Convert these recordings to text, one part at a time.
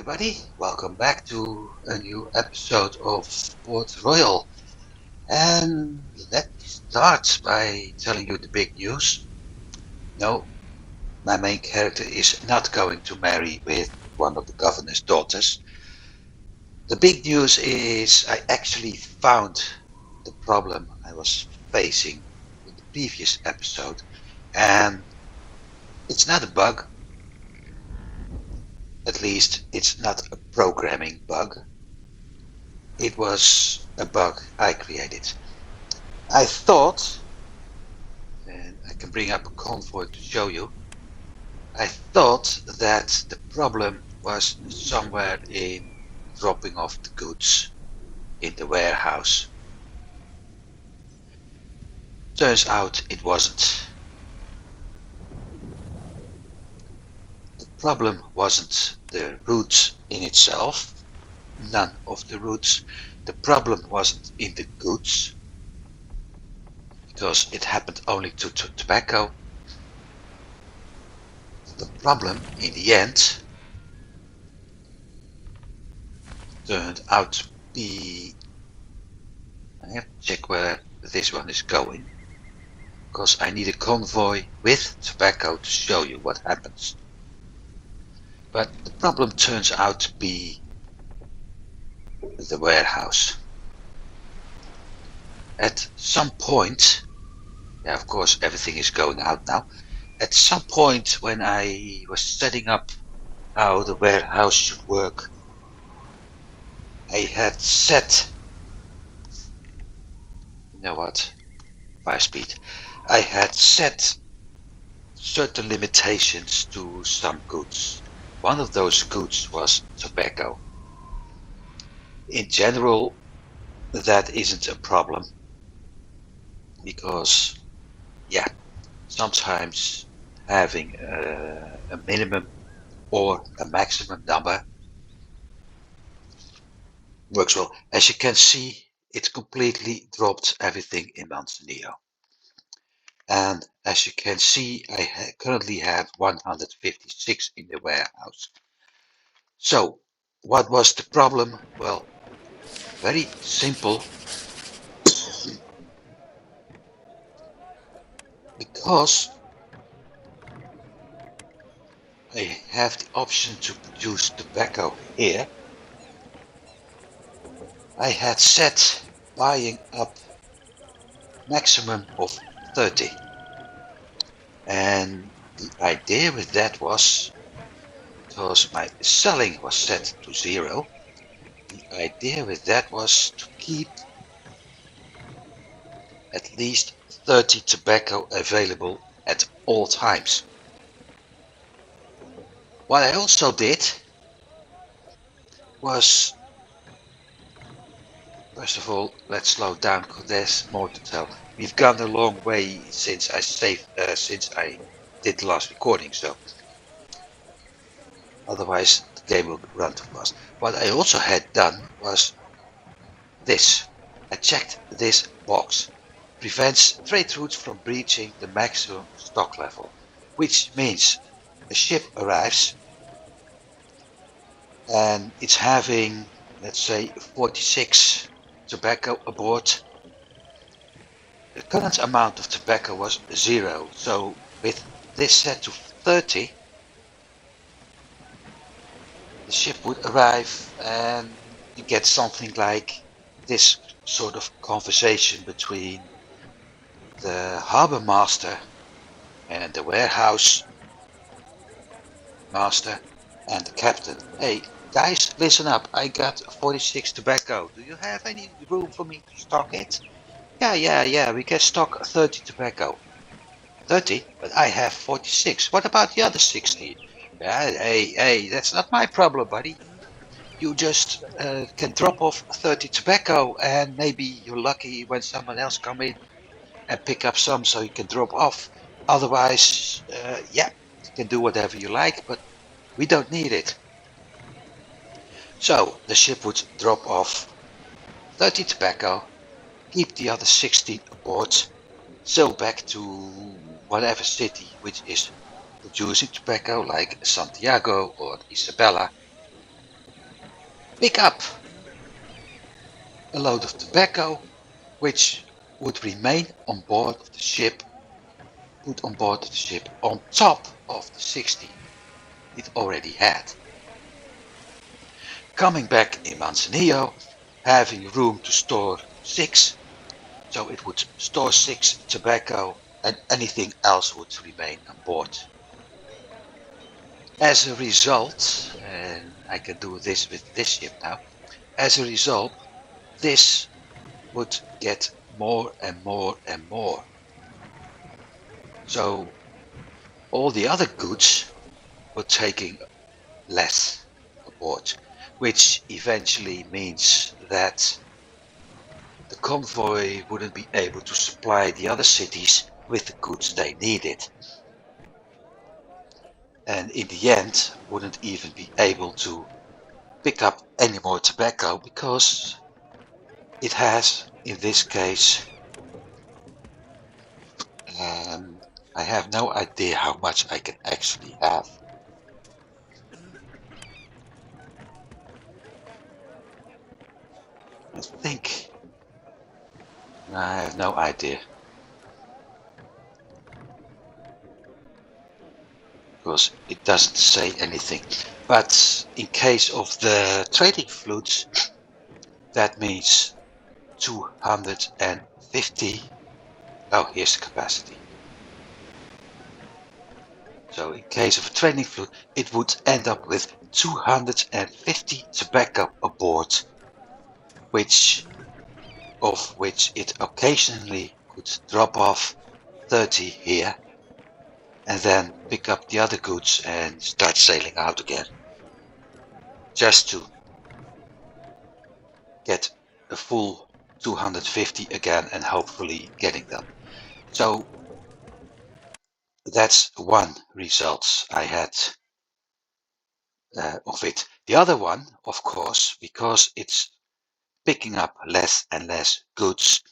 everybody, welcome back to a new episode of Port Royal. And let me start by telling you the big news. No, my main character is not going to marry with one of the governor's daughters. The big news is I actually found the problem I was facing in the previous episode, and it's not a bug. At least it's not a programming bug. It was a bug I created. I thought, and I can bring up a convoy to show you, I thought that the problem was somewhere in dropping off the goods in the warehouse. Turns out it wasn't. The problem wasn't the routes in itself, none of the routes. The problem wasn't in the goods, because it happened only to tobacco. The problem in the end turned out to be, I have to check where this one is going, because I need a convoy with tobacco to show you what happens. But the problem turns out to be the warehouse. At some point, yeah, of course everything is going out now. At some point when I was setting up how the warehouse should work, I had set, you know what, 5 speed. I had set certain limitations to some goods. One of those goods was tobacco. In general, that isn't a problem, because, yeah, sometimes having a minimum or a maximum number works well. As you can see, it completely dropped everything in Manzanillo. And as you can see, I currently have 156 in the warehouse. So, what was the problem? Well, very simple. Because I have the option to produce tobacco here, I had set buying up maximum of 30. And the idea with that was, because my selling was set to 0, the idea with that was to keep at least 30 tobacco available at all times. What I also did was, first of all, let's slow down because there's more to tell. We've gone a long way since I did the last recording, so otherwise the game will run too fast. What I also had done was this. I checked this box. Prevents trade routes from breaching the maximum stock level, which means a ship arrives and it's having, let's say, 46 tobacco aboard. The current amount of tobacco was 0, so with this set to 30, the ship would arrive and you get something like this sort of conversation between the harbor master and the warehouse master and the captain. Hey guys, listen up, I got 46 tobacco. Do you have any room for me to stock it? Yeah, we can stock 30 tobacco. 30? But I have 46. What about the other 60? Yeah, hey, that's not my problem, buddy. You just can drop off 30 tobacco and maybe you're lucky when someone else come in and pick up some so you can drop off. Otherwise, yeah, you can do whatever you like, but we don't need it. So the ship would drop off 30 tobacco, keep the other 16 aboard, sail back to whatever city which is producing tobacco, like Santiago or Isabella, pick up a load of tobacco, which would remain on board of the ship, put on board of the ship on top of the 60 it already had. Coming back in Manzanillo, having room to store 6, so it would store 6 tobacco and anything else would remain on board. As a result, and I can do this with this ship now, as a result, this would get more and more and more. So all the other goods were taking less aboard, which eventually means that the convoy wouldn't be able to supply the other cities with the goods they needed. And in the end, wouldn't even be able to pick up any more tobacco because it has, in this case, I have no idea how much I can actually have. I think I have no idea because it doesn't say anything. But in case of the trading flutes, that means 250. Oh, here's the capacity. So in case of a trading flute, it would end up with 250 tobacco aboard, of which it occasionally could drop off 30 here and then pick up the other goods and start sailing out again, just to get a full 250 again and hopefully getting them. So that's one result I had of it. The other one, of course, because it's picking up less and less goods,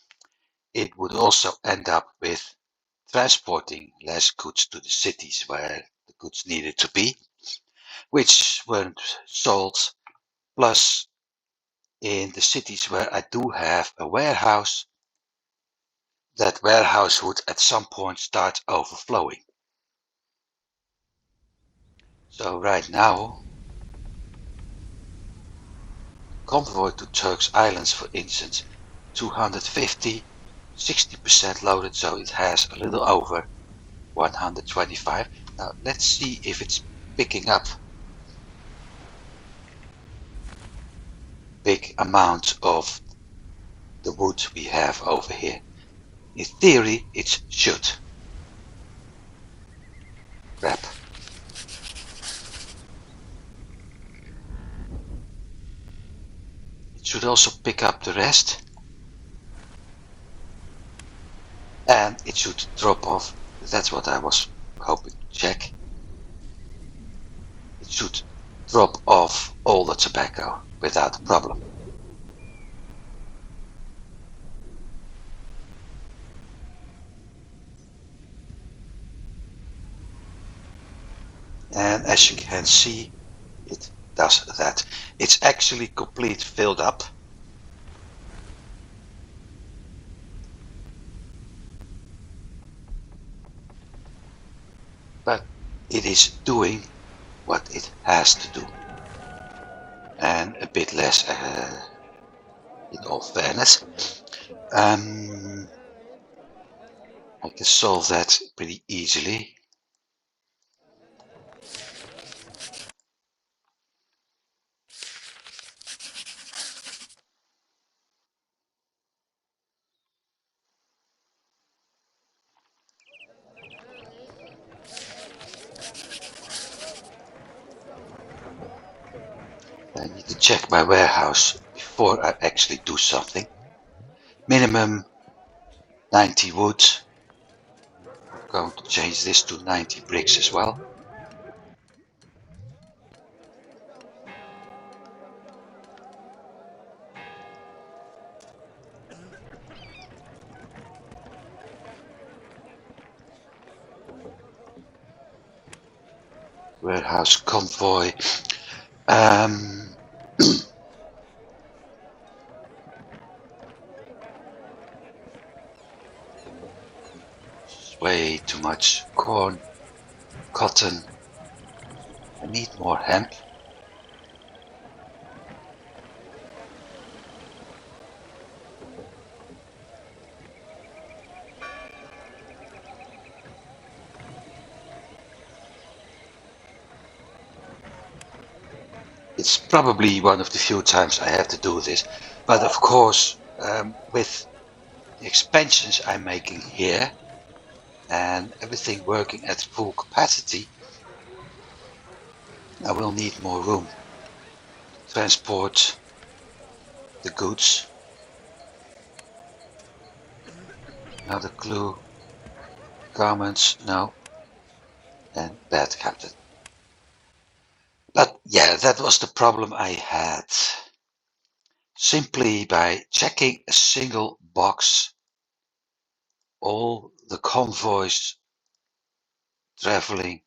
it would also end up with transporting less goods to the cities where the goods needed to be, which weren't sold. Plus, in the cities where I do have a warehouse, that warehouse would at some point start overflowing. So right now, convoy to Turks Islands, for instance, 250, 60% loaded, so it has a little over 125. Now let's see if it's picking up big amount of the wood we have over here. In theory, it should. Crap. It should also pick up the rest. And it should drop off. That's what I was hoping to check. It should drop off all the tobacco without a problem. And as you can see, it does that. It's actually complete filled up. But it is doing what it has to do. And a bit less, in all fairness. I can solve that pretty easily. I need to check my warehouse before I actually do something. Minimum 90 wood. I'm going to change this to 90 bricks as well. Warehouse convoy. much corn, cotton. I need more hemp. It's probably one of the few times I have to do this, but of course, with the expansions I'm making here and everything working at full capacity, I will need more room to transport the goods. Another clue. Garments, no. And bad captain. But yeah, that was the problem I had. Simply by checking a single box, all the convoys traveling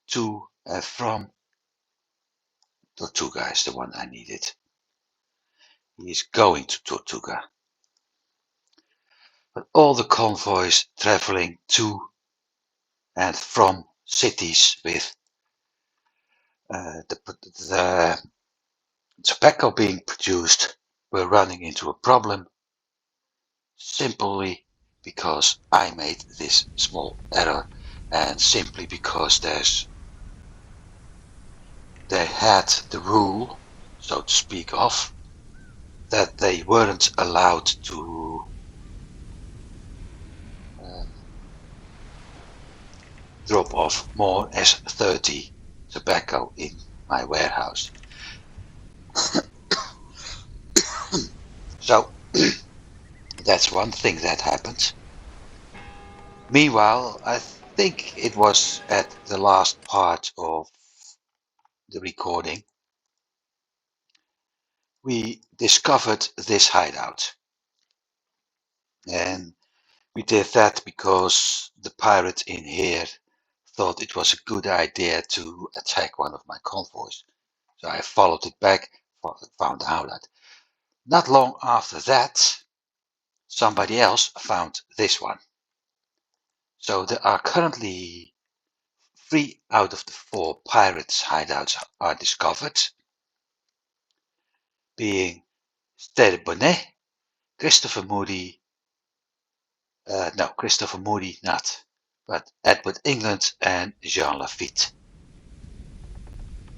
to and from Tortuga is the one I needed. He is going to Tortuga. But all the convoys traveling to and from cities with the tobacco being produced were running into a problem simply because I made this small error and simply because they had the rule, so to speak, of that they weren't allowed to drop off more as 30 tobacco in my warehouse. So that's one thing that happened. Meanwhile, I think it was at the last part of the recording, we discovered this hideout. And we did that because the pirate in here thought it was a good idea to attack one of my convoys. So I followed it back, found out that. Not long after that, somebody else found this one. So there are currently 3 out of the 4 pirates' hideouts are discovered, being Stede Bonnet, Christopher Moody, no, Christopher Moody not, but Edward England and Jean Lafitte.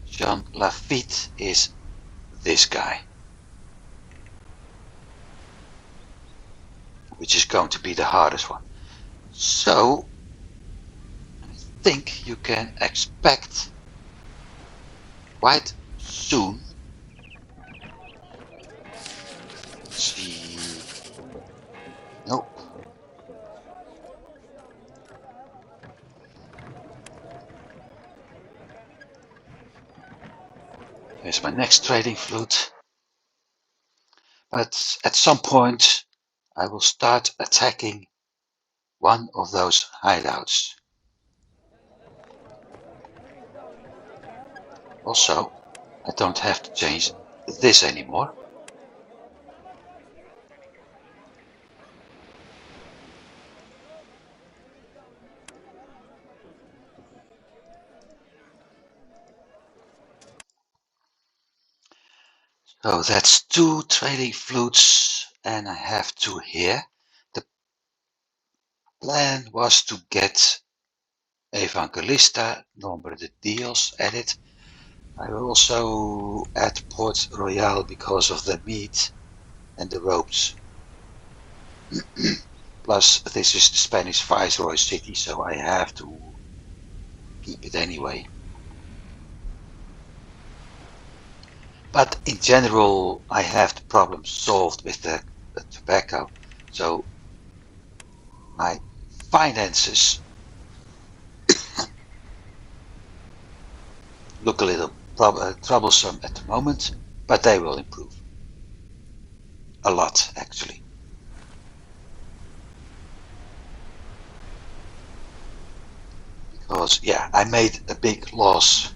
Jean Lafitte is this guy, which is going to be the hardest one. So I think you can expect quite soon. Let's see. Nope. Here's my next trading flute. But at some point I will start attacking one of those hideouts. Also, I don't have to change this anymore. So that's 2 trading flutes and I have 2 here. The plan was to get Evangelista, Nombre de Dios added. I will also add Port Royale because of the meat and the ropes. Plus, this is the Spanish Viceroy city, so I have to keep it anyway. But in general, I have the problem solved with the tobacco. So my finances look a little troublesome at the moment, but they will improve. A lot, actually. Because, yeah, I made a big loss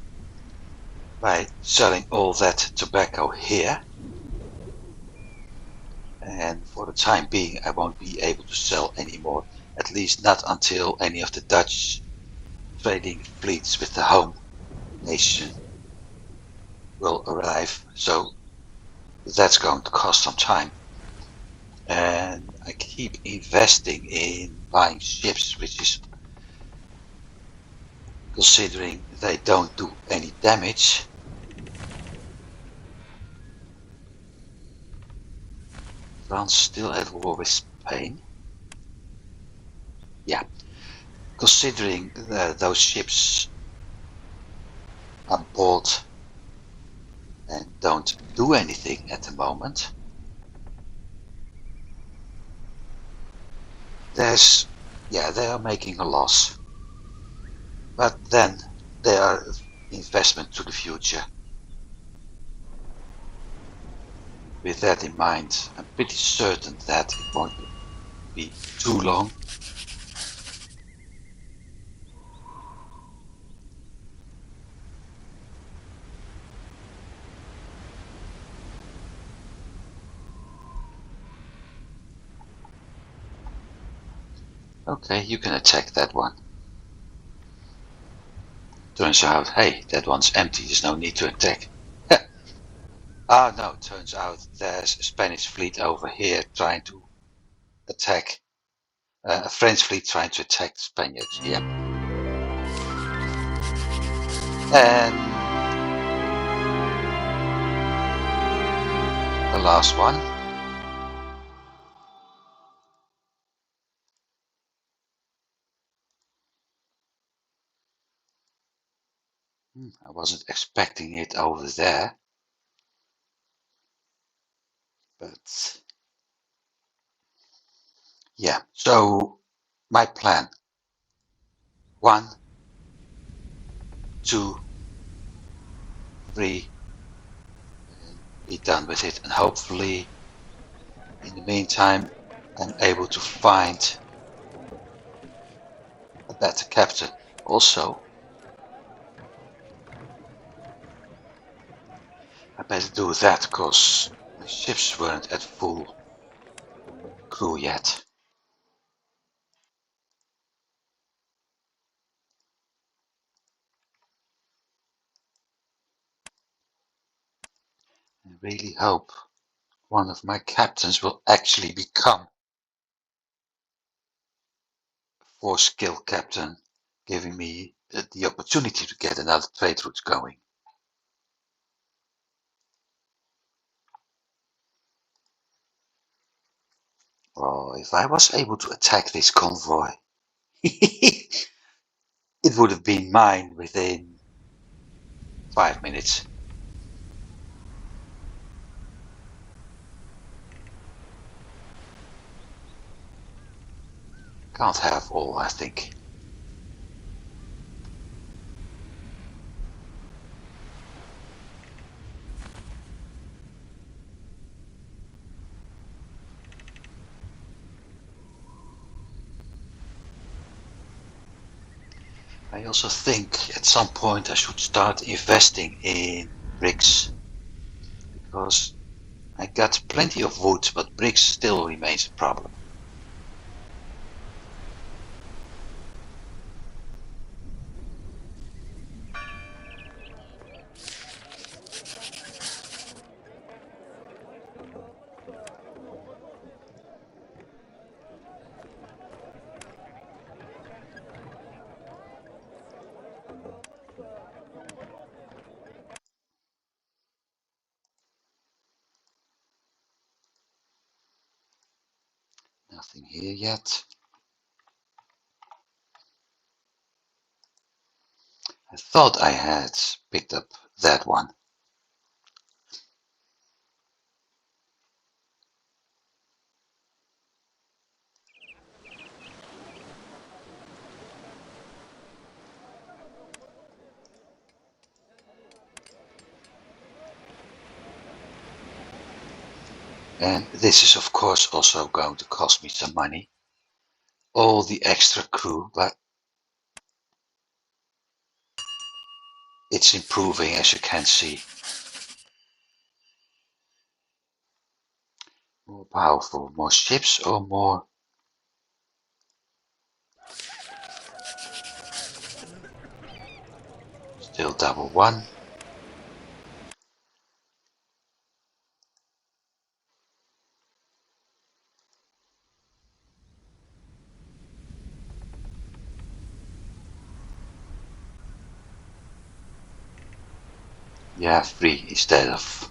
by selling all that tobacco here. And for the time being, I won't be able to sell anymore. At least not until any of the Dutch trading fleets with the home nation will arrive. So that's going to cost some time. And I keep investing in buying ships, which is, considering they don't do any damage, France still at war with Spain. Yeah, considering those ships are bought and don't do anything at the moment, they are making a loss. But then they are investment to the future. With that in mind, I'm pretty certain that it won't be too long. Okay, you can attack that one. Turns out, hey, that one's empty, there's no need to attack. Ah, no, turns out there's a Spanish fleet over here trying to attack, a French fleet trying to attack the Spaniards, yeah. And the last one. I wasn't expecting it over there, but yeah. So my plan: 1, 2, 3, and be done with it. And hopefully, in the meantime, I'm able to find a better captain. Also, I better do that because my ships weren't at full crew yet. I really hope one of my captains will actually become a 4-skill captain, giving me the opportunity to get another trade route going. Oh, if I was able to attack this convoy, it would have been mine within 5 minutes. Can't have all, I think. I also think at some point I should start investing in bricks, because I got plenty of wood, but bricks still remains a problem. Nothing here yet. I thought I had picked up that one. And this is of course also going to cost me some money. All the extra crew, but it's improving, as you can see. More powerful? More ships or more? Still double one. Yeah, three instead of.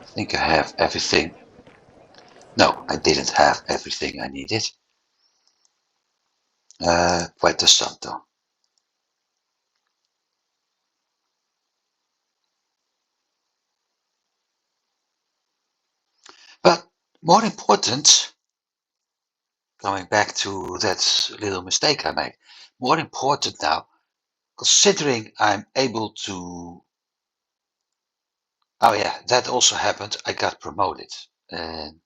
I think I have everything. No, I didn't have everything I needed. Puerto Santo. But more important, going back to that little mistake I made, more important now, considering I'm able to. Oh, yeah, that also happened. I got promoted. And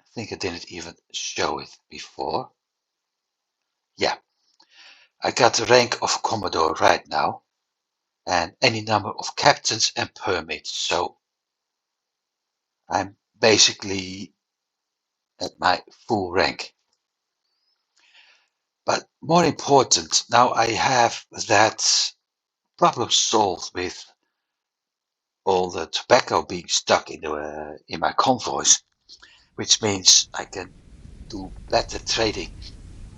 I think I didn't even show it before. Yeah, I got the rank of Commodore right now, and any number of captains and permits. So I'm basically at my full rank. But more important, now I have that problem solved with all the tobacco being stuck in my convoys, which means I can do better trading,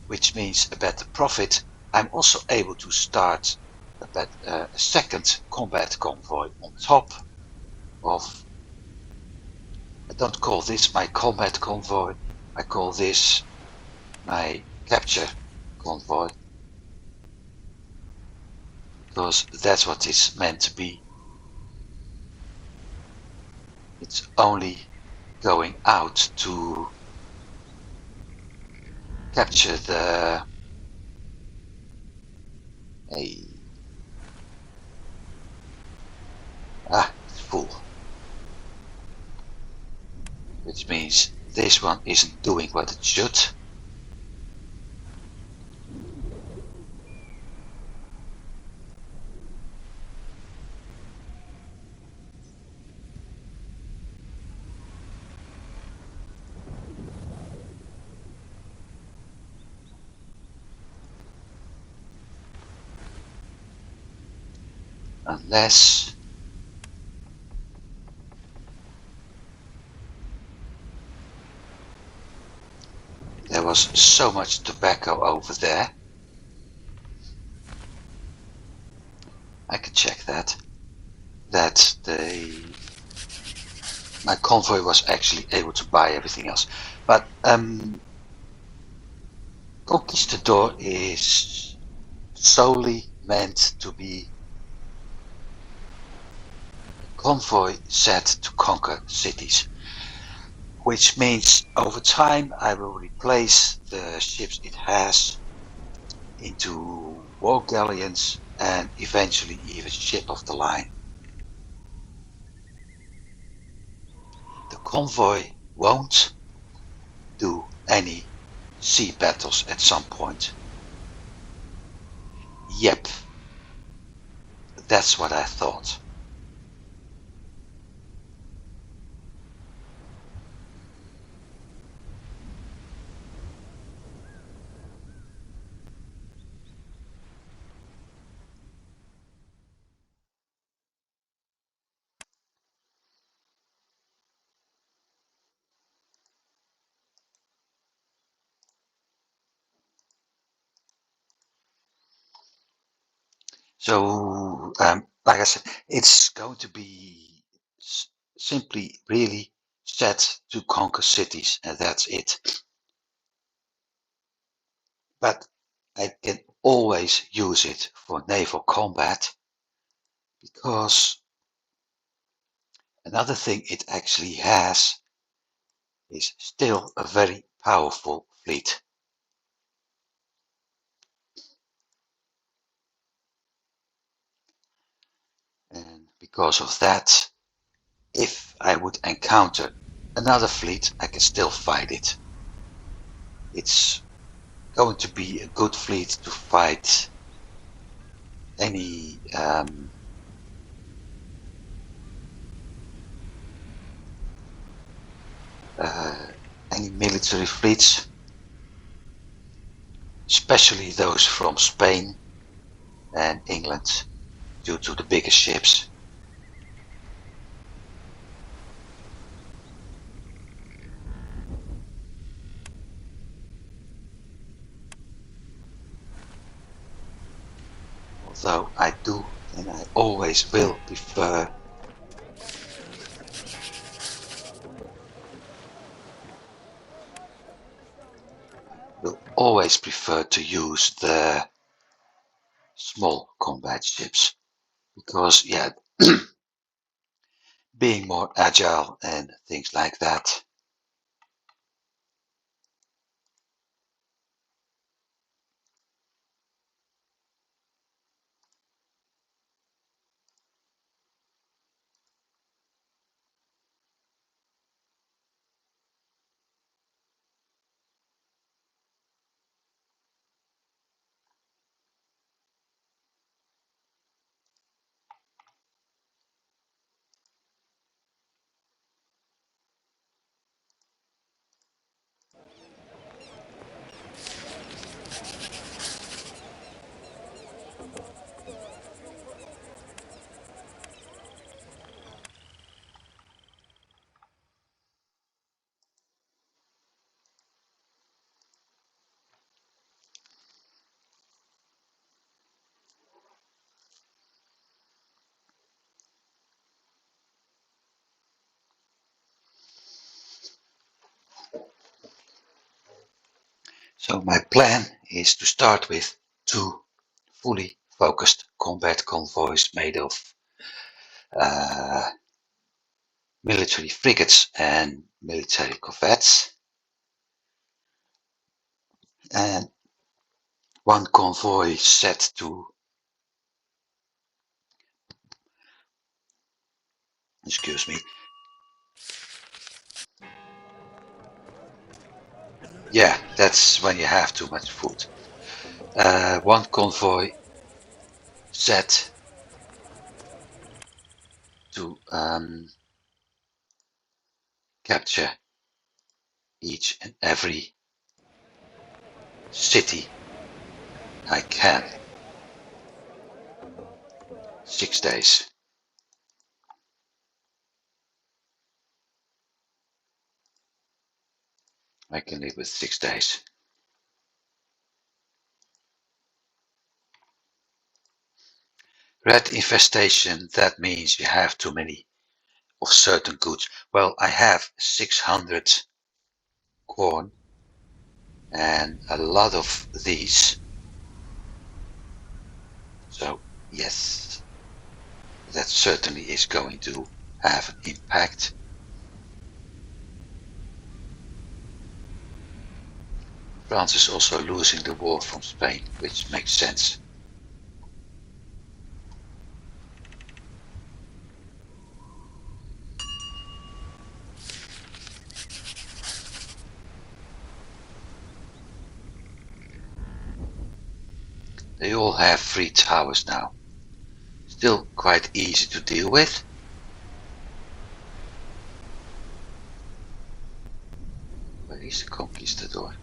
which means a better profit. I'm also able to start a second combat convoy on top of. I don't call this my combat convoy. I call this my capture convoy because that's what it's meant to be. It's only going out to capture the a it's full, which means this one isn't doing what it should. Unless there was so much tobacco over there. I can check that. That my convoy was actually able to buy everything else. But Conquistador is solely meant to be a convoy set to conquer cities, which means over time I will replace the ships it has into war galleons and eventually even ship of the line. The convoy won't do any sea battles at some point. Yep, that's what I thought. So, like I said, it's going to be simply really set to conquer cities, and that's it. But I can always use it for naval combat because another thing it actually has is still a very powerful fleet. And because of that, if I would encounter another fleet, I can still fight it. It's going to be a good fleet to fight any uh, any military fleets, especially those from Spain and England, due to the bigger ships. Although I do and I always will prefer to use the small combat ships because yeah, being more agile and things like that. So my plan is to start with two fully focused combat convoys made of uh, military frigates and military corvettes, and one convoy set to, excuse me, yeah, that's when you have too much food. One convoy set to capture each and every city I can. 6 days. I can live with 6 days. Red infestation, that means you have too many of certain goods. Well, I have 600 corn and a lot of these. So yes, that certainly is going to have an impact. France is also losing the war from Spain, which makes sense. They all have 3 towers now. Still quite easy to deal with. Where is the conquistador?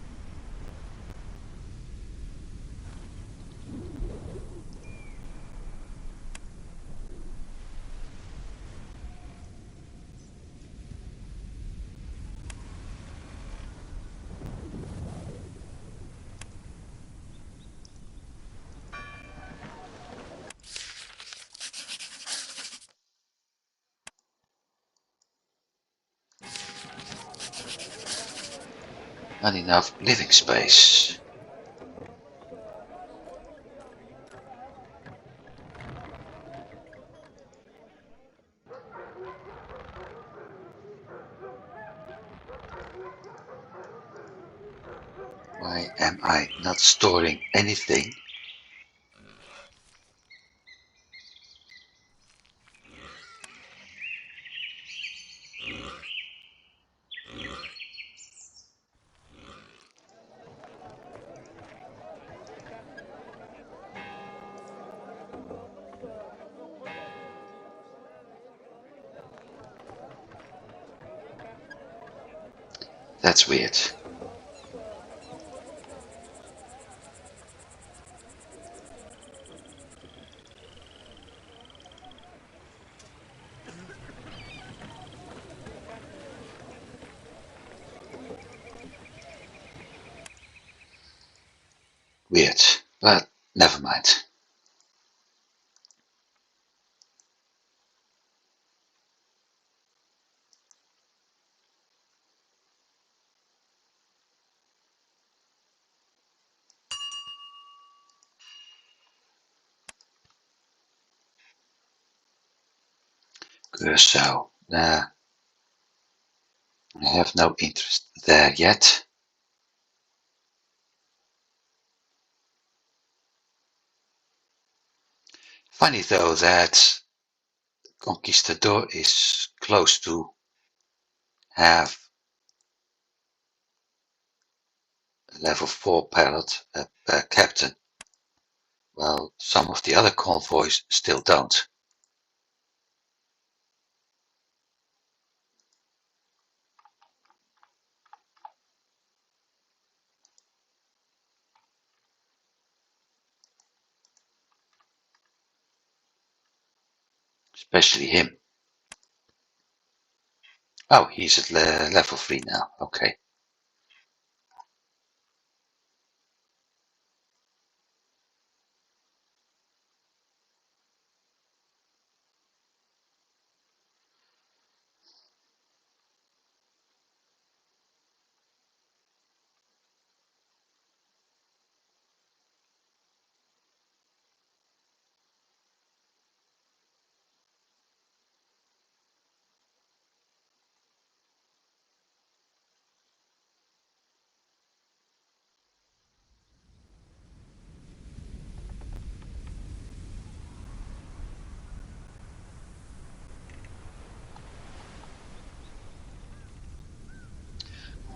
Not enough living space. Why am I not storing anything? That's weird. Weird, but never mind. So, I have no interest there yet. Funny though that Conquistador is close to have a level 4 pilot captain, while some of the other convoys still don't. Especially him. Oh, he's at level 3 now. Okay.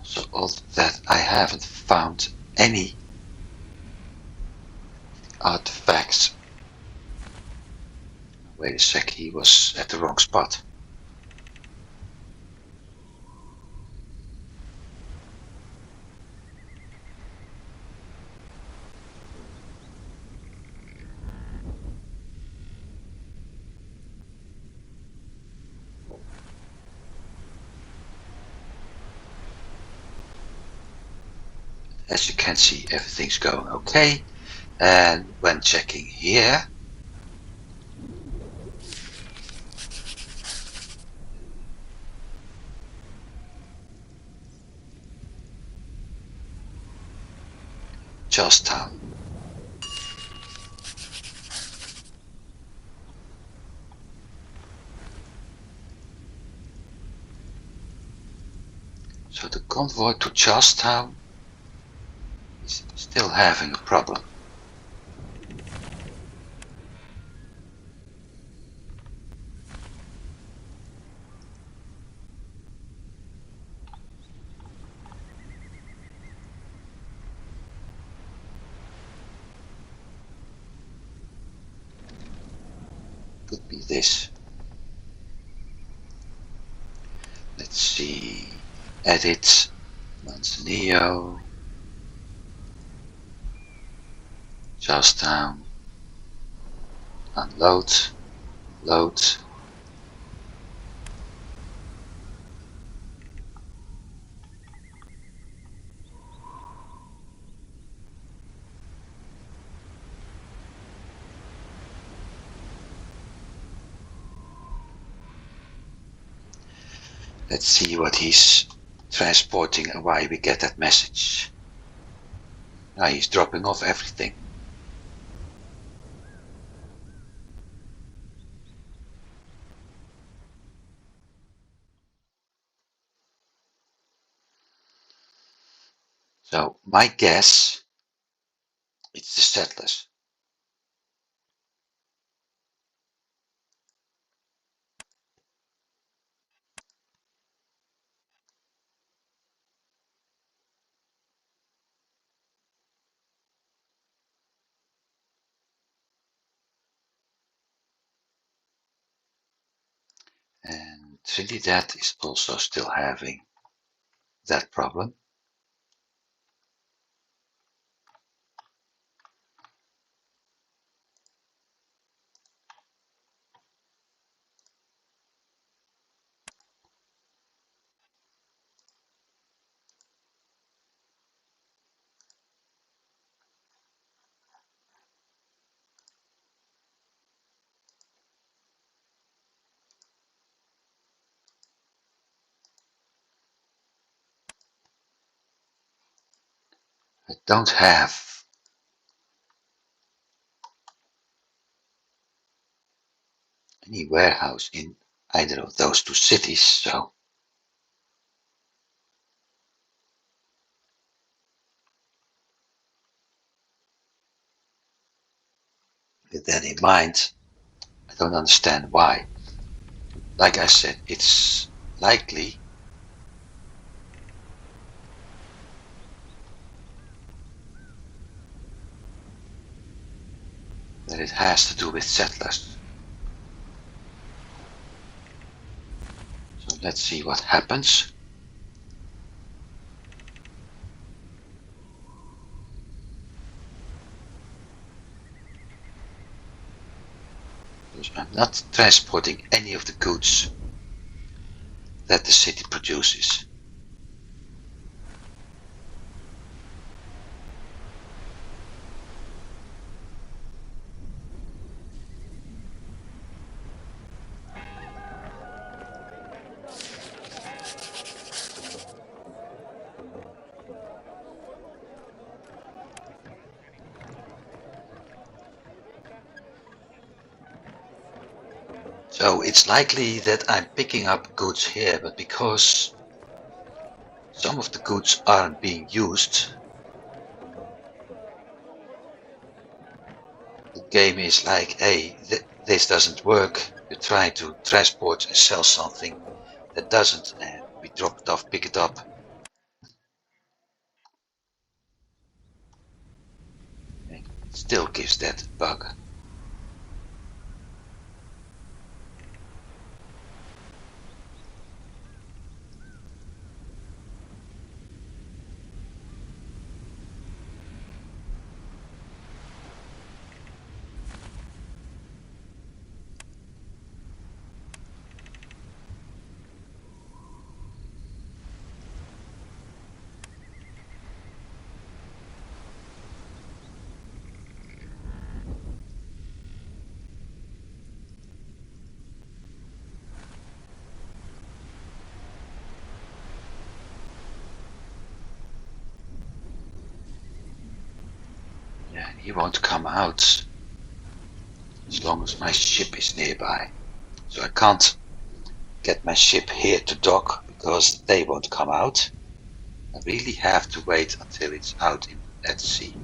So all that I haven't found any artifacts. Wait a sec, he was at the wrong spot. As you can see, everything's going okay. And when checking here, Charlestown. So the convoy to Charlestown is still having a problem. Could be this. Let's see. Edit. Manzanillo. Charlestown. Unload. Load. Let's see what he's transporting and why we get that message. Now he's dropping off everything. So my guess, it's the settlers. And Trinidad is also still having that problem. I don't have any warehouse in either of those two cities, so with that in mind, I don't understand why. Like I said, it's likely that it has to do with settlers. So let's see what happens. Because I'm not transporting any of the goods that the city produces. So it's likely that I'm picking up goods here, but because some of the goods aren't being used, the game is like, hey, this doesn't work. You try to transport and sell something that doesn't, and we drop it off, pick it up. And it still gives that bug. Yeah, and he won't come out as long as my ship is nearby. So I can't get my ship here to dock because they won't come out. I really have to wait until it's out at sea.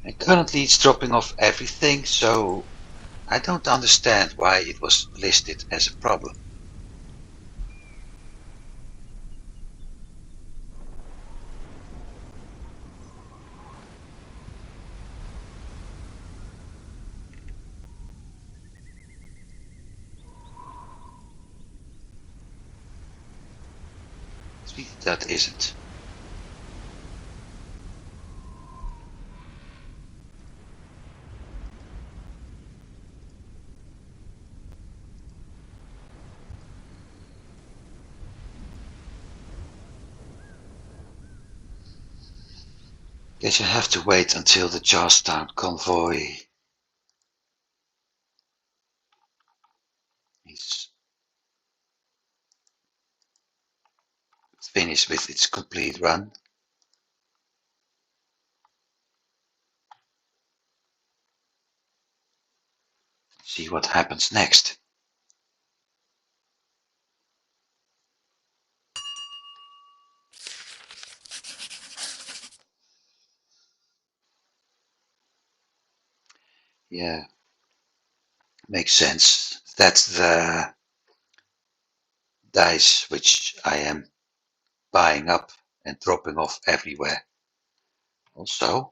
And currently it's dropping off everything, so I don't understand why it was listed as a problem. That isn't. Guess you have to wait until the Charlestown convoy is finished with its complete run. See what happens next. Yeah, makes sense. That's the dice which I am buying up and dropping off everywhere. Also,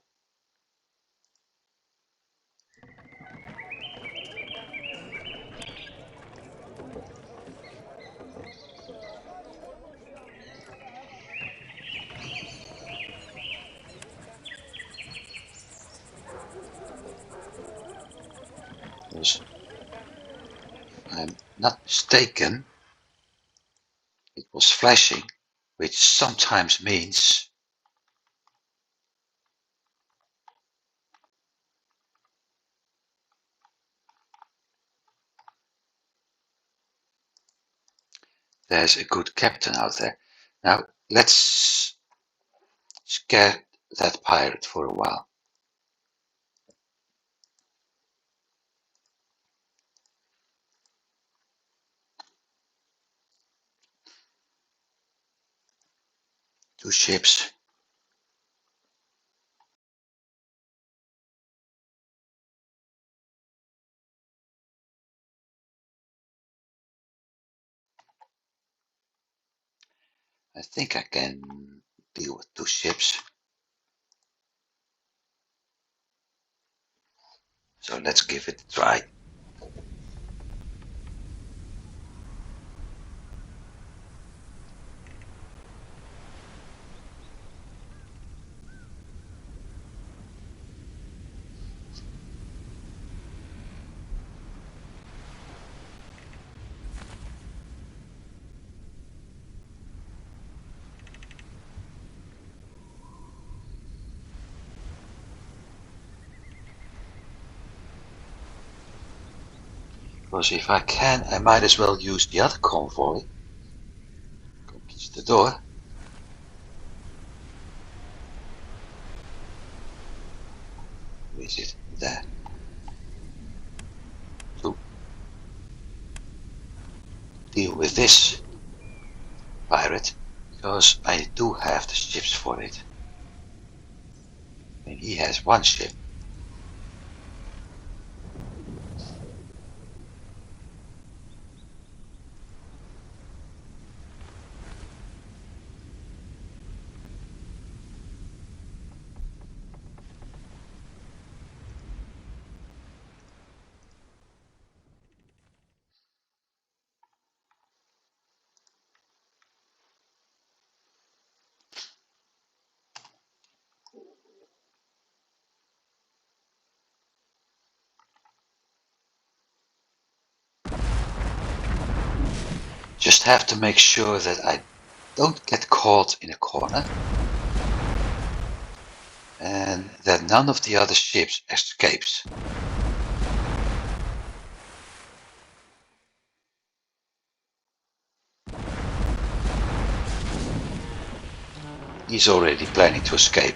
if I'm not mistaken, it was flashing, which sometimes means there's a good captain out there. Now, let's scare that pirate for a while. Two ships. I think I can deal with two ships. So let's give it a try. Because if I can, I might as well use the other convoy. Conquist the door. Where is it? There. To deal with this pirate, because I do have the ships for it. And he has one ship. Just have to make sure that I don't get caught in a corner and that none of the other ships escapes. He's already planning to escape.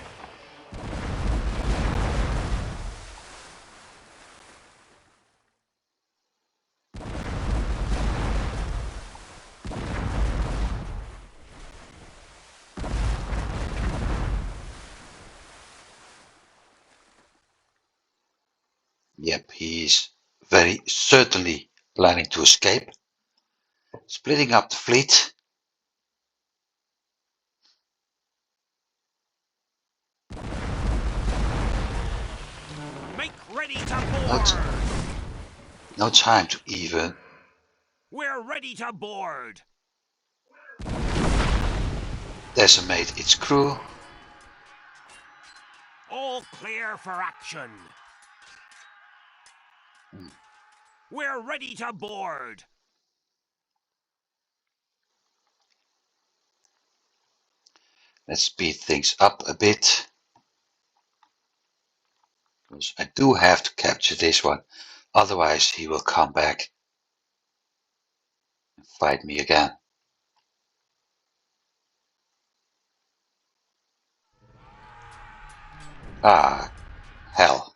Yep, he's very certainly planning to escape. Splitting up the fleet. Make ready to board! No time to even. We're ready to board! decimate its crew. All clear for action. We're ready to board. Let's speed things up a bit. Because I do have to capture this one. Otherwise he will come back and fight me again. Ah, hell.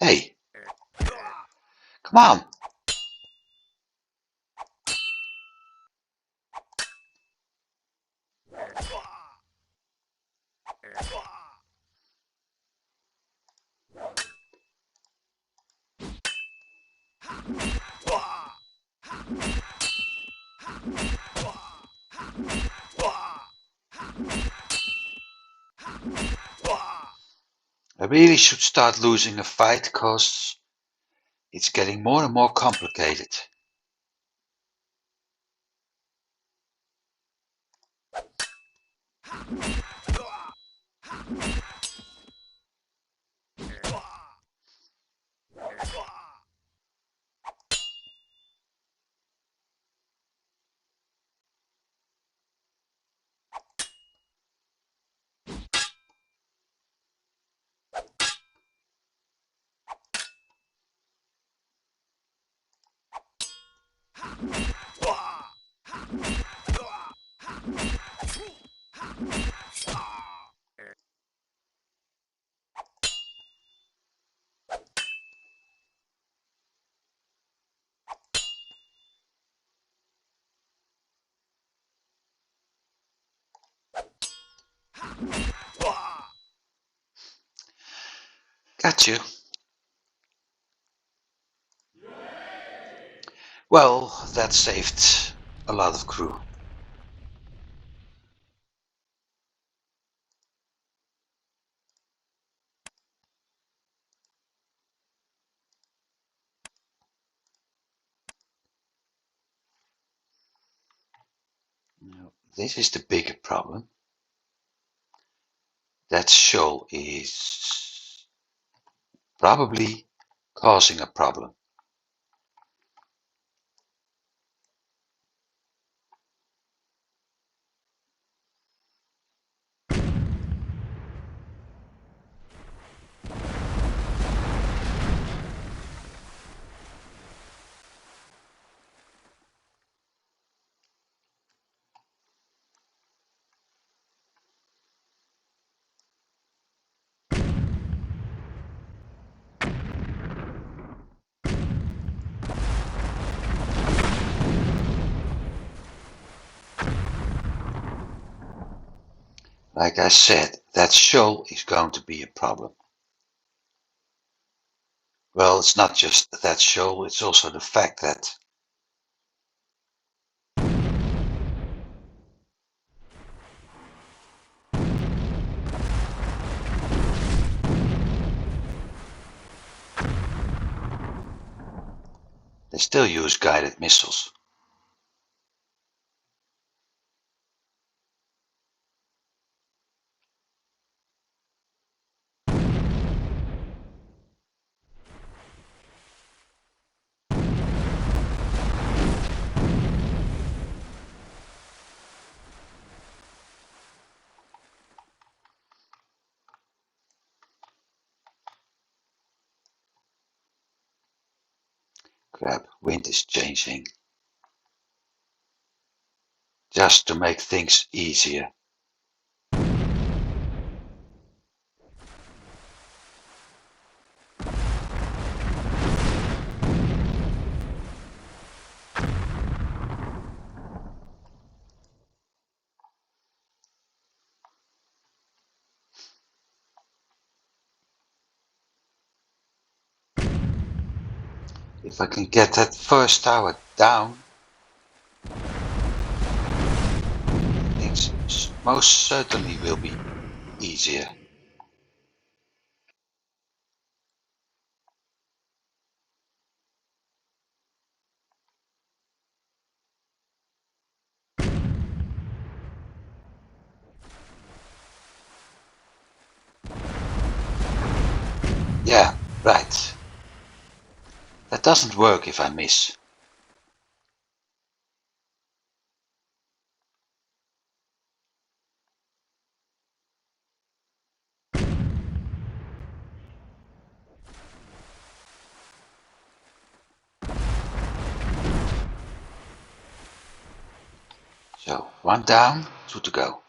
Hey, come on. I really should start losing a fight because it's getting more and more complicated. Got you. Well, that saved a lot of crew. Now, this is the bigger problem. That shoal is probably causing a problem. Like I said, that shoal is going to be a problem. Well, it's not just that shoal, it's also the fact that they still use guided missiles. Crap, wind is changing. Just to make things easier. If I can get that first tower down, things most certainly will be easier. Right. That doesn't work if I miss. So, one down, two to go.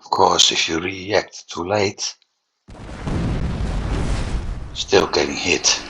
Of course, if you react too late, still getting hit.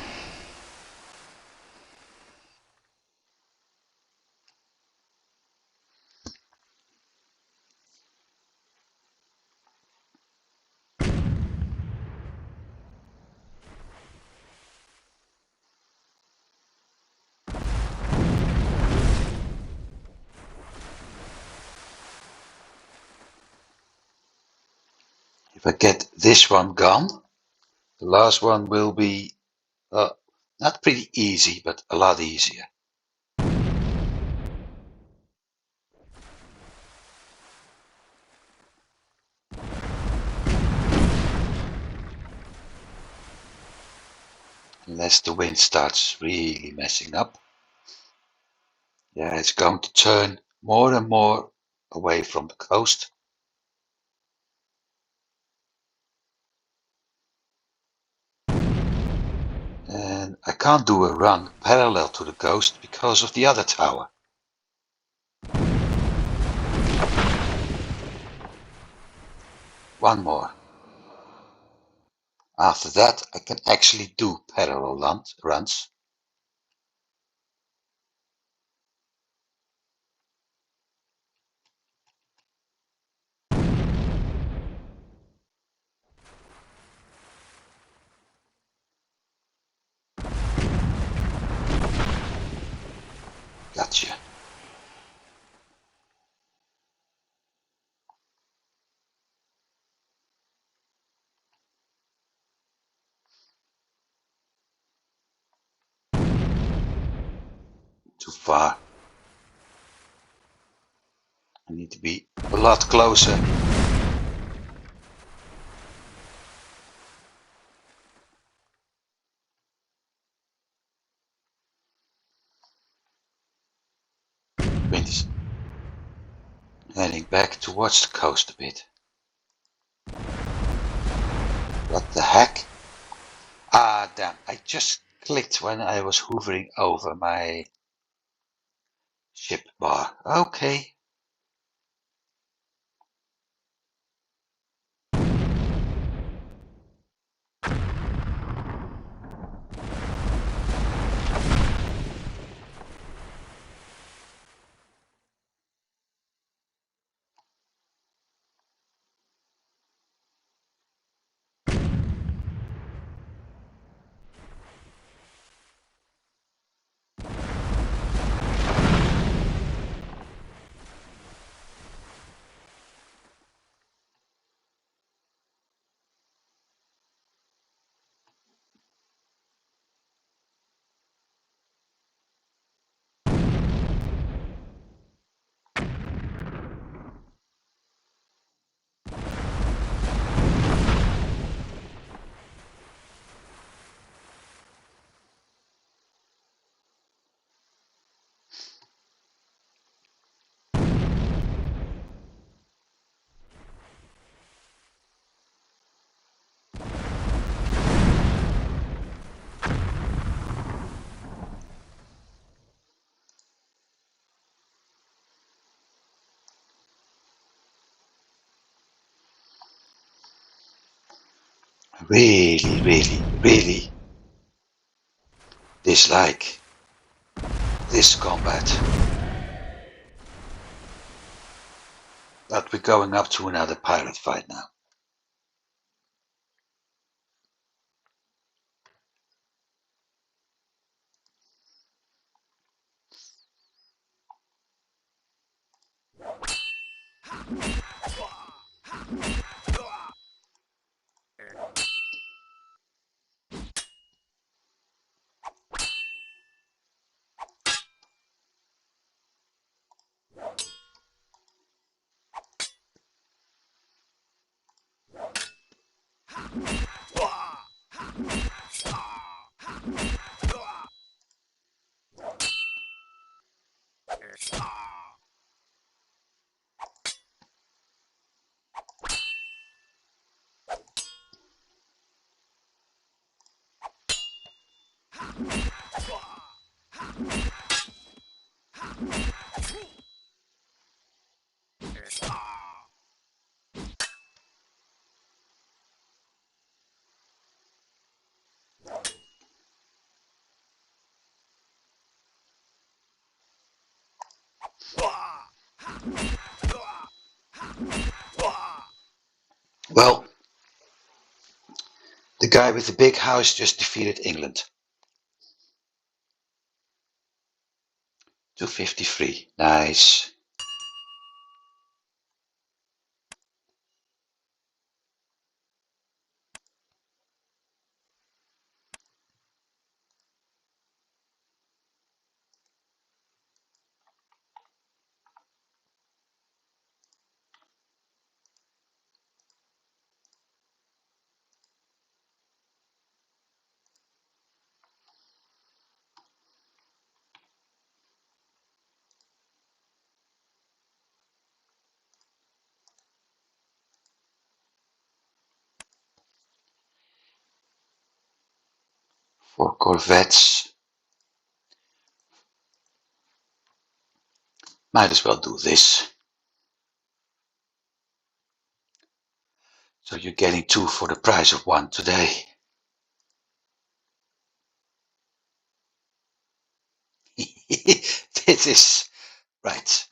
If I get this one gone, the last one will be not pretty easy, but a lot easier. Unless the wind starts really messing up. Yeah, it's going to turn more and more away from the coast. And I can't do a run parallel to the coast because of the other tower. One more. After that, I can actually do parallel runs. Gotcha. Too far. I need to be a lot closer. Wind is heading back towards the coast a bit. What the heck? Ah, damn. I just clicked when I was hovering over my ship bar. Okay. Really dislike this combat. But we're going up to another pirate fight now. Well, the guy with the big house just defeated England. 253. Nice. Four corvettes. Might as well do this. So you're getting two for the price of one today. This is right.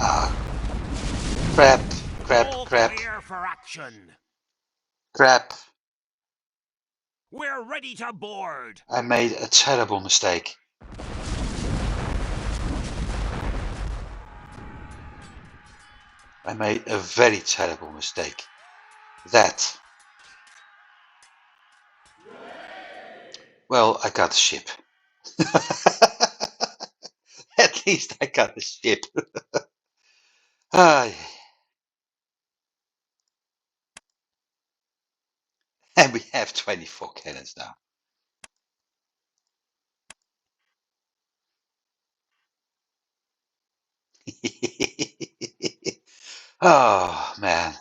Ah, crap, All crap, clear for action. crap. We're ready to board. I made a terrible mistake. I made a very terrible mistake. That. Well, I got the ship. At least I got the ship. Ah, and we have 24 cannons now. Oh, man.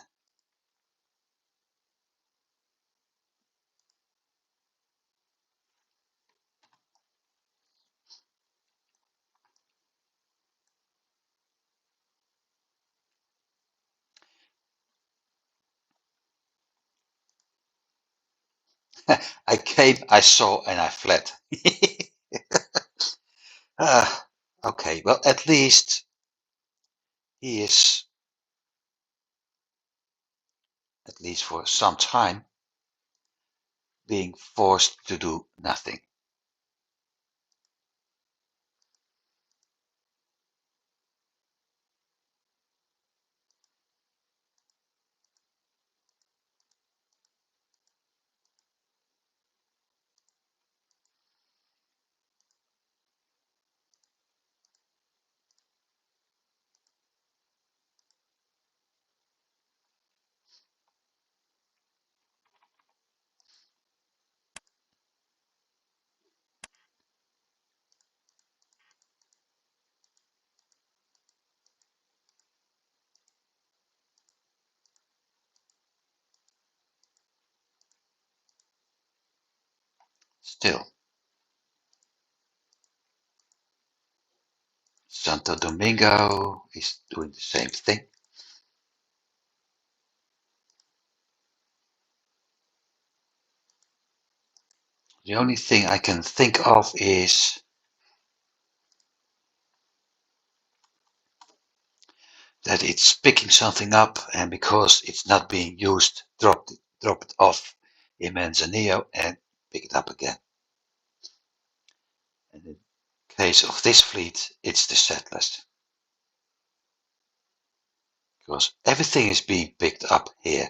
I came, I saw, and I fled. Ah, okay, well, at least he is, at least for some time, being forced to do nothing. Still, Santo Domingo is doing the same thing. The only thing I can think of is that it's picking something up, and because it's not being used, drop it off in Manzanillo and pick it up again. And in case of this fleet, it's the settlers. Because everything is being picked up here.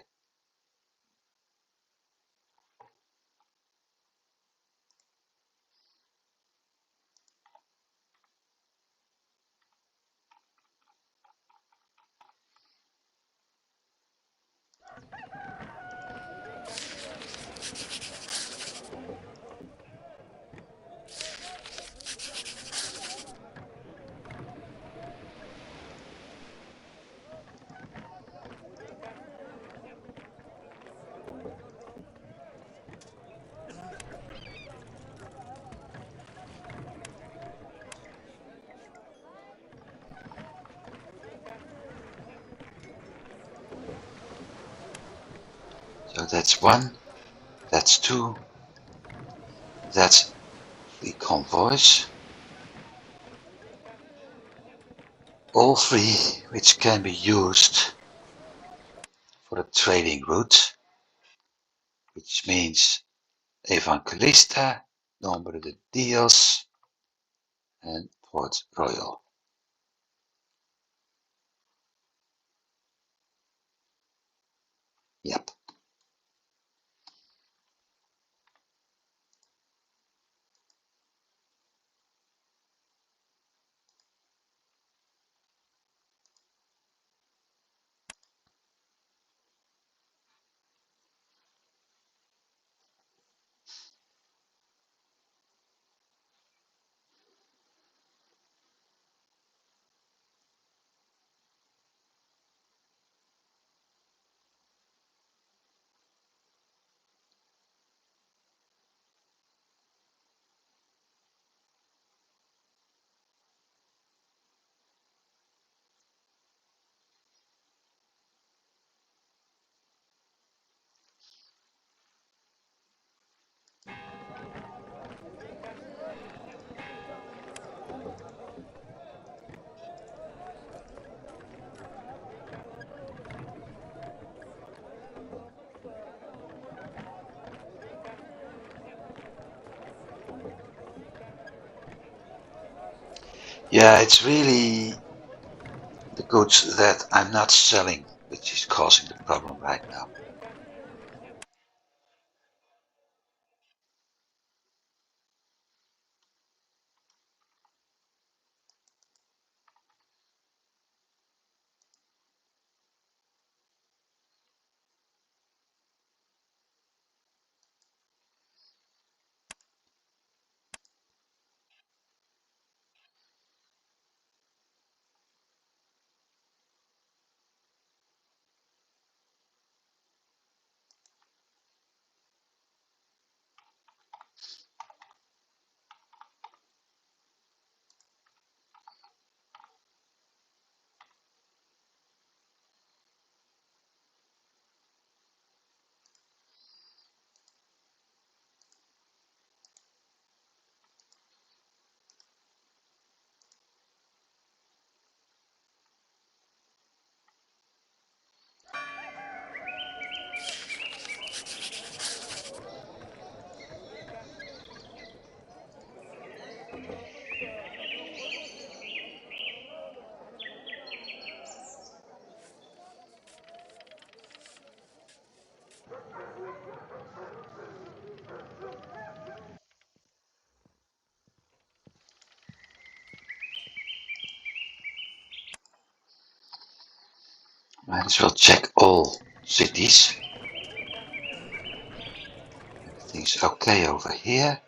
So that's one, that's two, that's the convoys. All three which can be used for the trading route, which means Evangelista, Nombre de Dios, and Port Royal. Yep. Yeah, it's really the goods that I'm not selling which is causing the problem right now. Might as well check all cities. Everything's okay over here.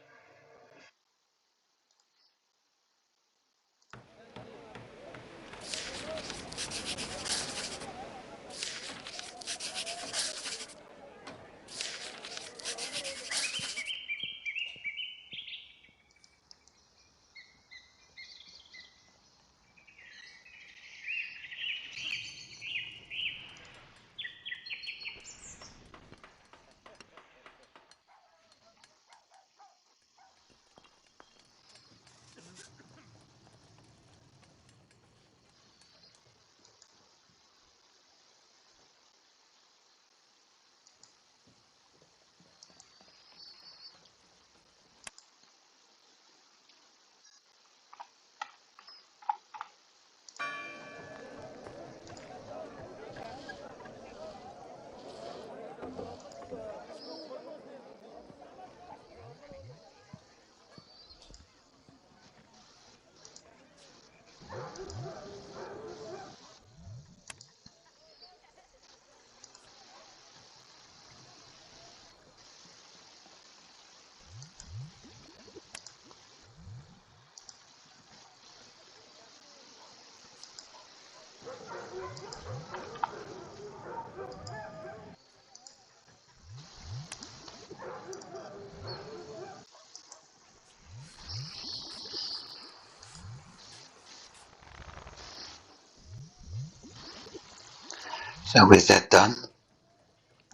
So with that done,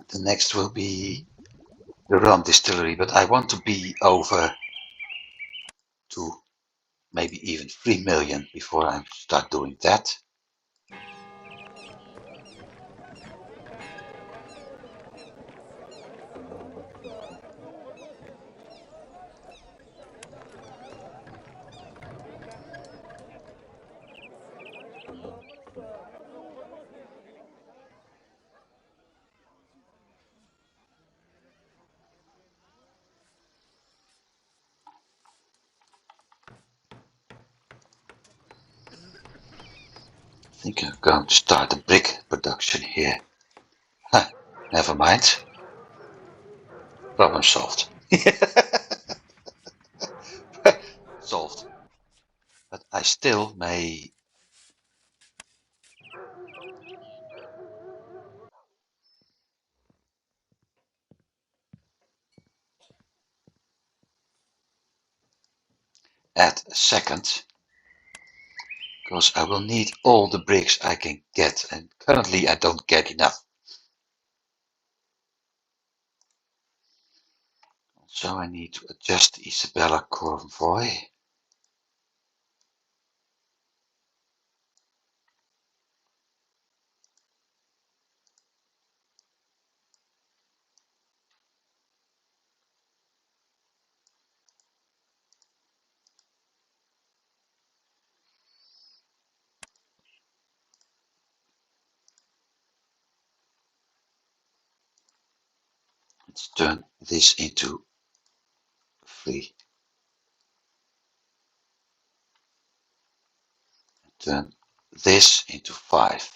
the next will be the rum distillery, but I want to be over to maybe even 3 million before I start doing that. I think I'm going to start a brick production here. Huh, never mind. Problem solved. Solved. But I still may add a second, because I will need all the bricks I can get, and currently I don't get enough. So I need to adjust Isabella convoy. Let's turn this into 3. Turn this into 5.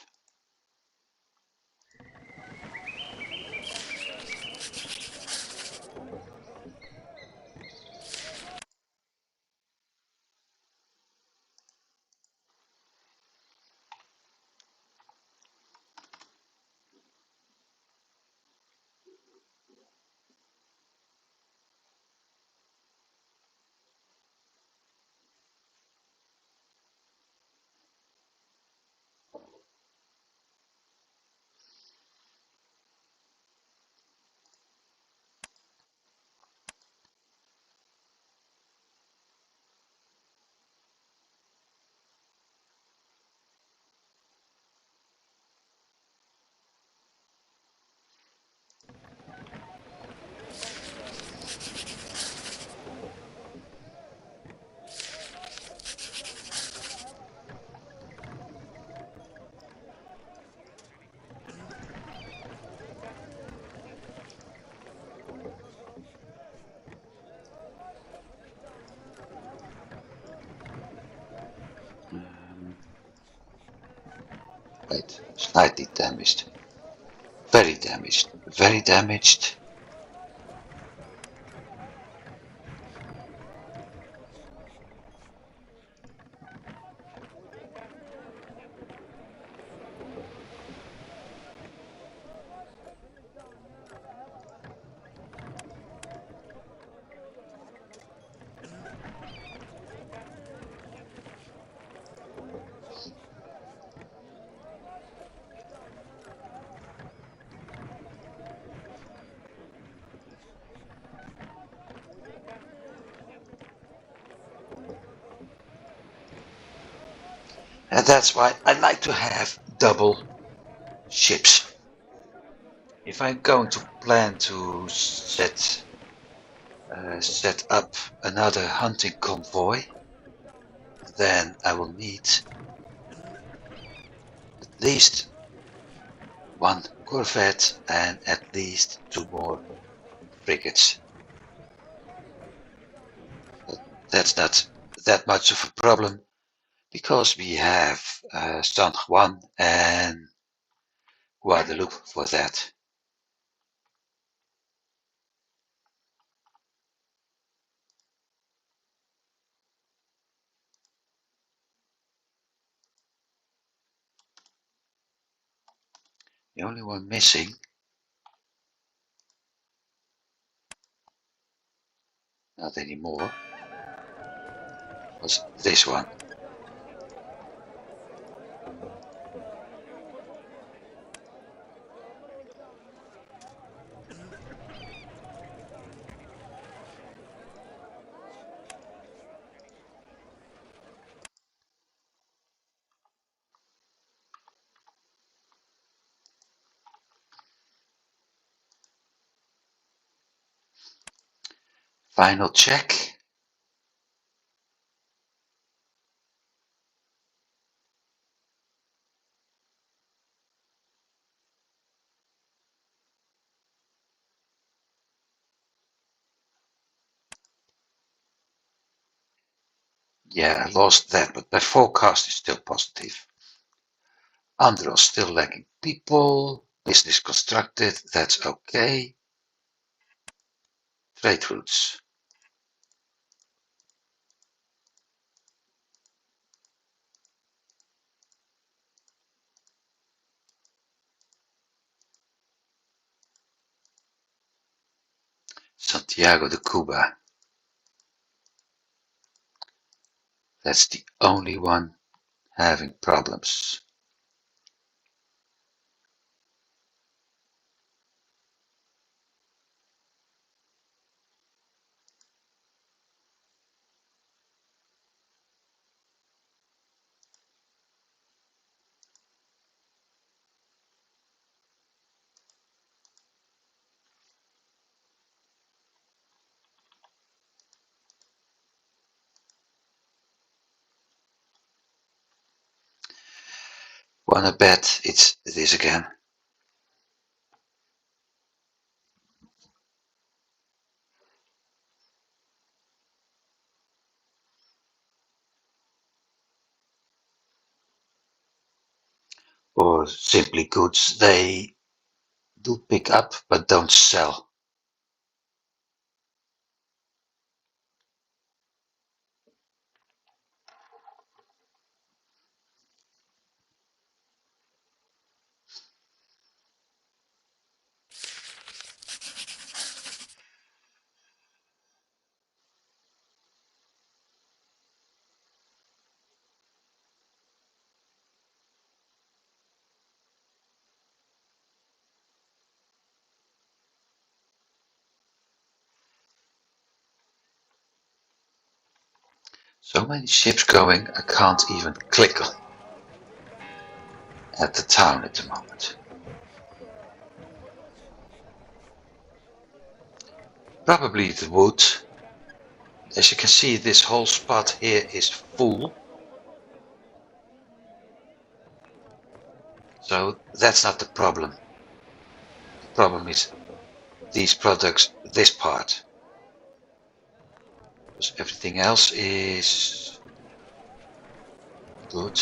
Wait, slightly damaged. Very damaged. Very damaged. And that's why I like to have double ships. If I'm going to plan to set up another hunting convoy, then I will need at least 1 corvette and at least 2 more frigates. But that's not that much of a problem. because we have San Juan and Guadeloupe for that. The only one missing, not anymore, was this one. Final check. Yeah, I lost that, but my forecast is still positive. Andros still lacking people. Business constructed, that's okay. Trade routes. Santiago de Cuba. That's the only one having problems. Wanna bet it's this again? Or simply goods they do pick up but don't sell. So many ships going, I can't even click at the town at the moment. Probably the wood. As you can see, this whole spot here is full. So that's not the problem. The problem is these products, this part. Because everything else is good.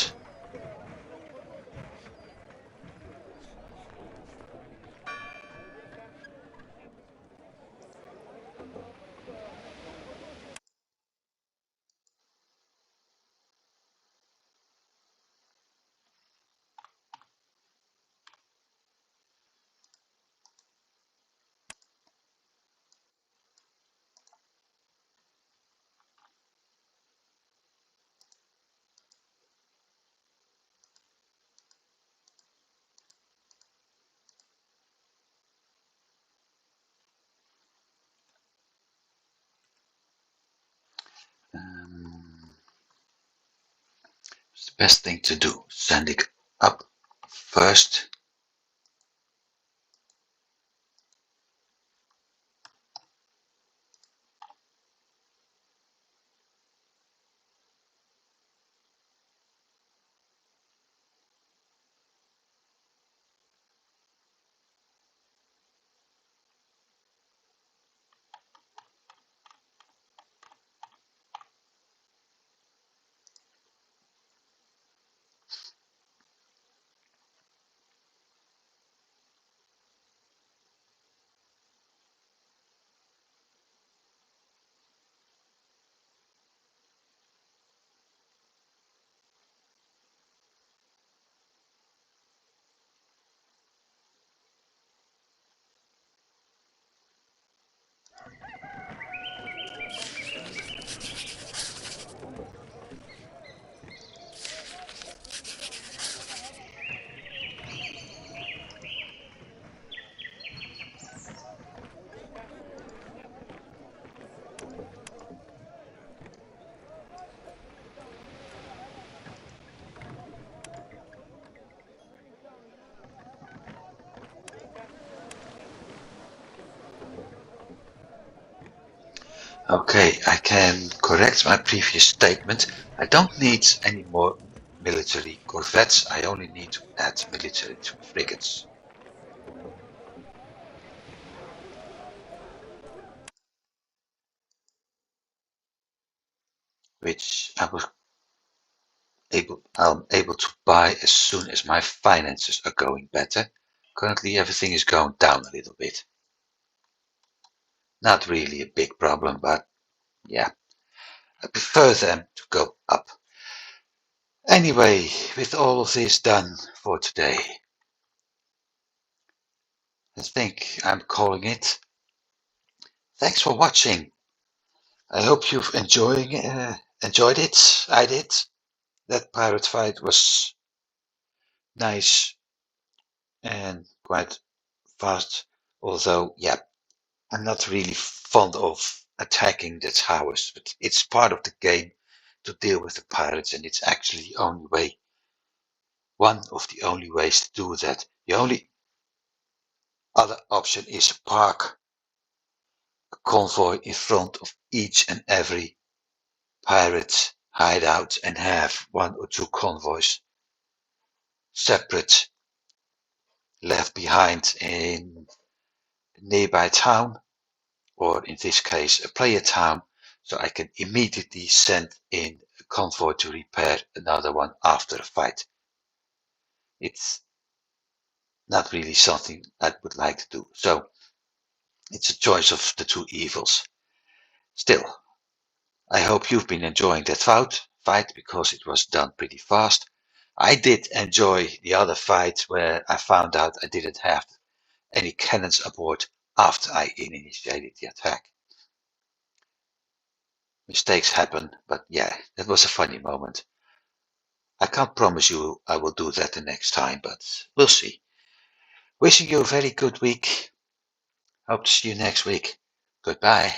It's the best thing to do. Send it up first. Okay, I can correct my previous statement. I don't need any more military corvettes. I only need to add military frigates. Which I'm able to buy as soon as my finances are going better. Currently, everything is going down a little bit. Not really a big problem, but yeah, I prefer them to go up. Anyway, with all of this done for today, I think I'm calling it. Thanks for watching. I hope you've enjoyed it. I did. That pirate fight was nice and quite fast. Although, yeah, I'm not really fond of attacking the towers, but it's part of the game to deal with the pirates, and it's actually the only way, one of the only ways to do that. The only other option is to park a convoy in front of each and every pirate hideout and have one or two convoys separate left behind in a nearby town, or in this case, a player town, so I can immediately send in a convoy to repair another one after a fight. It's not really something I would like to do. So it's a choice of the two evils. Still, I hope you've been enjoying that fight because it was done pretty fast. I did enjoy the other fight where I found out I didn't have any cannons aboard after I initiated the attack. Mistakes happen, but yeah, that was a funny moment. I can't promise you I will do that the next time, but we'll see. Wishing you a very good week. Hope to see you next week. Goodbye.